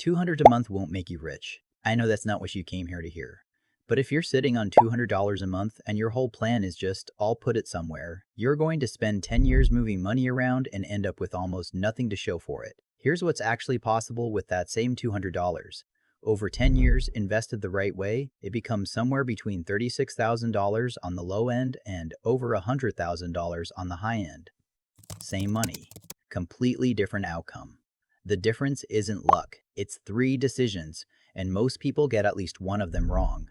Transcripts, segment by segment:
$200 a month won't make you rich. I know that's not what you came here to hear. But if you're sitting on $200 a month and your whole plan is just, I'll put it somewhere, you're going to spend 10 years moving money around and end up with almost nothing to show for it. Here's what's actually possible with that same $200. Over 10 years, invested the right way, it becomes somewhere between $36,000 on the low end and over $100,000 on the high end. Same money, completely different outcome. The difference isn't luck, it's 3 decisions, and most people get at least one of them wrong.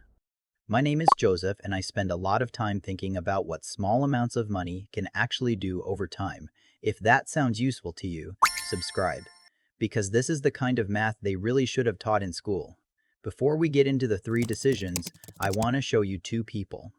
My name is Joseph, and I spend a lot of time thinking about what small amounts of money can actually do over time. If that sounds useful to you, subscribe, because this is the kind of math they really should have taught in school. Before we get into the 3 decisions, I want to show you 2 people.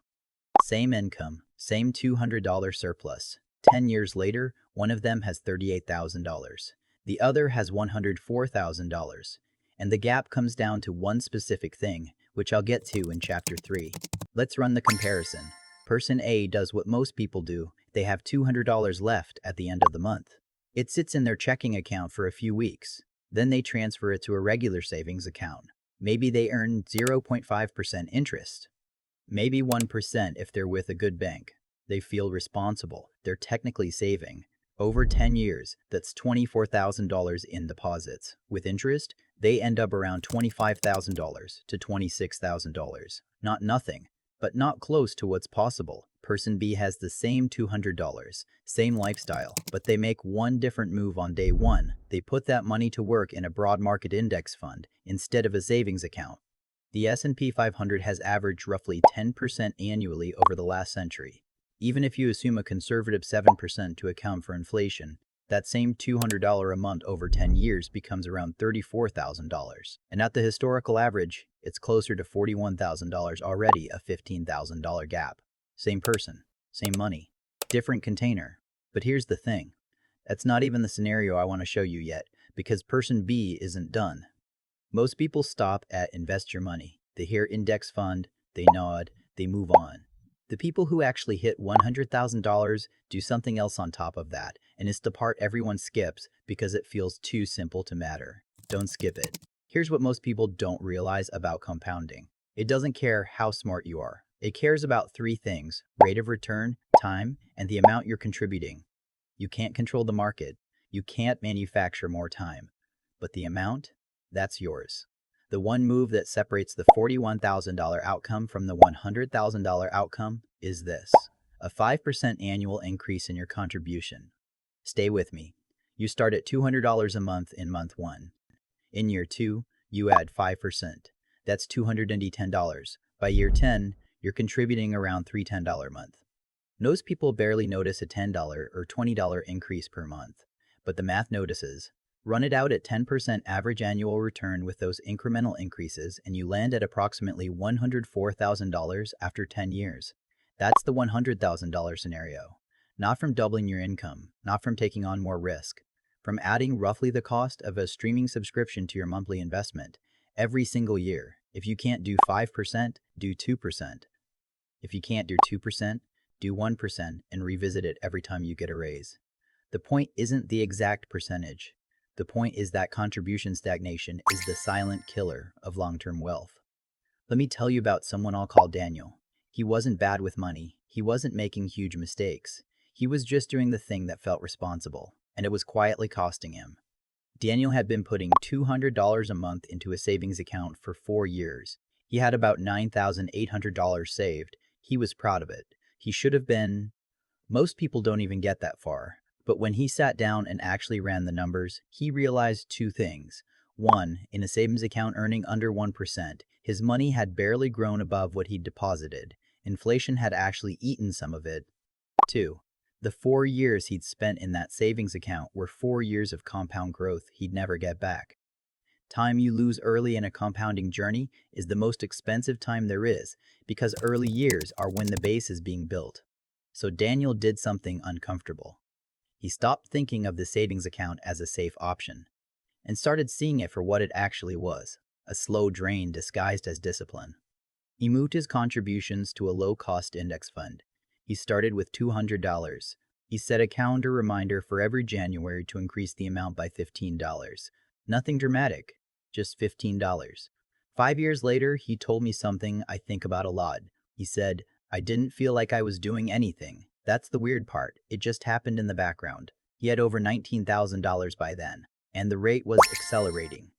Same income, same $200 surplus. 10 years later, one of them has $38,000. The other has $104,000. And the gap comes down to one specific thing, which I'll get to in Chapter 3. Let's run the comparison. Person A does what most people do. They have $200 left at the end of the month. It sits in their checking account for a few weeks. Then they transfer it to a regular savings account. Maybe they earn 0.5% interest. Maybe 1% if they're with a good bank. They feel responsible. They're technically saving. Over 10 years, that's $24,000 in deposits. With interest, they end up around $25,000 to $26,000. Not nothing, but not close to what's possible. Person B has the same $200, same lifestyle, but they make one different move on day one. They put that money to work in a broad market index fund instead of a savings account. The S&P 500 has averaged roughly 10% annually over the last century. Even if you assume a conservative 7% to account for inflation, that same $200 a month over 10 years becomes around $34,000. And at the historical average, it's closer to $41,000 already, a $15,000 gap. Same person, same money, different container. But here's the thing. That's not even the scenario I want to show you yet, because person B isn't done. Most people stop at invest your money. They hear index fund, they nod, they move on. The people who actually hit $100,000 do something else on top of that, and it's the part everyone skips because it feels too simple to matter. Don't skip it. Here's what most people don't realize about compounding. It doesn't care how smart you are. It cares about 3 things: rate of return, time, and the amount you're contributing. You can't control the market. You can't manufacture more time. But the amount? That's yours. The one move that separates the $41,000 outcome from the $100,000 outcome is this: a 5% annual increase in your contribution. Stay with me. You start at $200 a month in month 1. In year 2, you add 5%. That's $210. By year 10, you're contributing around $310 a month. Most people barely notice a $10 or $20 increase per month, but the math notices. Run it out at 10% average annual return with those incremental increases, and you land at approximately $104,000 after 10 years. That's the $100,000 scenario. Not from doubling your income, not from taking on more risk, from adding roughly the cost of a streaming subscription to your monthly investment every single year. If you can't do 5%, do 2%. If you can't do 2%, do 1% and revisit it every time you get a raise. The point isn't the exact percentage. The point is that contribution stagnation is the silent killer of long-term wealth. Let me tell you about someone I'll call Daniel. He wasn't bad with money. He wasn't making huge mistakes. He was just doing the thing that felt responsible, and it was quietly costing him. Daniel had been putting $200 a month into a savings account for 4 years. He had about $9,800 saved. He was proud of it. He should have been. Most people don't even get that far. But when he sat down and actually ran the numbers, he realized 2 things. 1, in a savings account earning under 1%, his money had barely grown above what he'd deposited. Inflation had actually eaten some of it. 2, the 4 years he'd spent in that savings account were 4 years of compound growth he'd never get back. Time you lose early in a compounding journey is the most expensive time there is, because early years are when the base is being built. So Daniel did something uncomfortable. He stopped thinking of the savings account as a safe option and started seeing it for what it actually was, a slow drain disguised as discipline. He moved his contributions to a low-cost index fund. He started with $200. He set a calendar reminder for every January to increase the amount by $15. Nothing dramatic, just $15. 5 years later, he told me something I think about a lot. He said, I didn't feel like I was doing anything. That's the weird part. It just happened in the background. He had over $19,000 by then, and the rate was accelerating.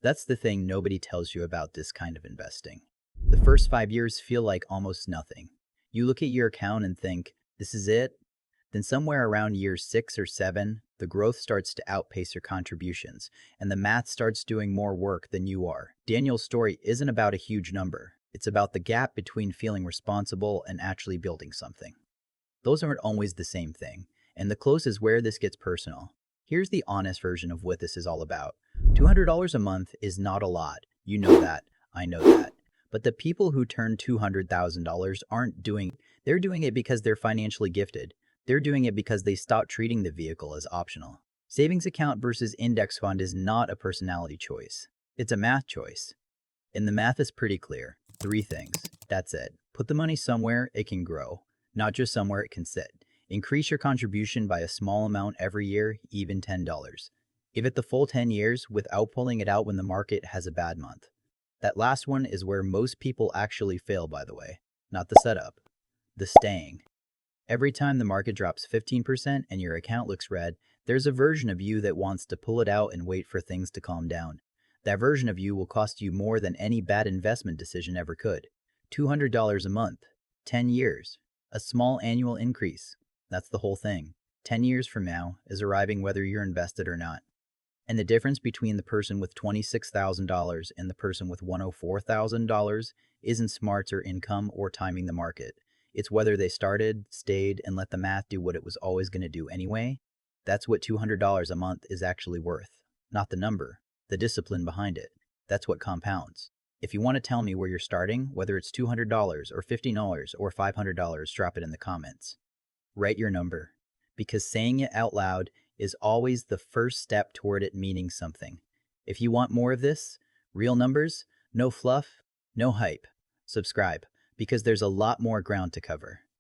That's the thing nobody tells you about this kind of investing. The first 5 years feel like almost nothing. You look at your account and think, this is it? Then somewhere around year 6 or 7, the growth starts to outpace your contributions, and the math starts doing more work than you are. Daniel's story isn't about a huge number. It's about the gap between feeling responsible and actually building something. Those aren't always the same thing, and the close is where this gets personal. Here's the honest version of what this is all about. $200 a month is not a lot. You know that. I know that. But the people who turn $200,000 they're doing it because they're financially gifted. They're doing it because they stopped treating the vehicle as optional. Savings account versus index fund is not a personality choice. It's a math choice. And the math is pretty clear. 3 things. That's it. Put the money somewhere it can grow, not just somewhere it can sit. Increase your contribution by a small amount every year, even $10. Give it the full 10 years without pulling it out when the market has a bad month. That last one is where most people actually fail, by the way. Not the setup. The staying. Every time the market drops 15% and your account looks red, there's a version of you that wants to pull it out and wait for things to calm down. That version of you will cost you more than any bad investment decision ever could. $200 a month. 10 years. A small annual increase. That's the whole thing. 10 years from now is arriving whether you're invested or not. And the difference between the person with $26,000 and the person with $104,000 isn't smarts or income or timing the market. It's whether they started, stayed, and let the math do what it was always going to do anyway. That's what $200 a month is actually worth. Not the number, the discipline behind it. That's what compounds. If you want to tell me where you're starting, whether it's $200 or $50 or $500, drop it in the comments. Write your number, because saying it out loud is always the first step toward it meaning something. If you want more of this, real numbers, no fluff, no hype, subscribe, because there's a lot more ground to cover.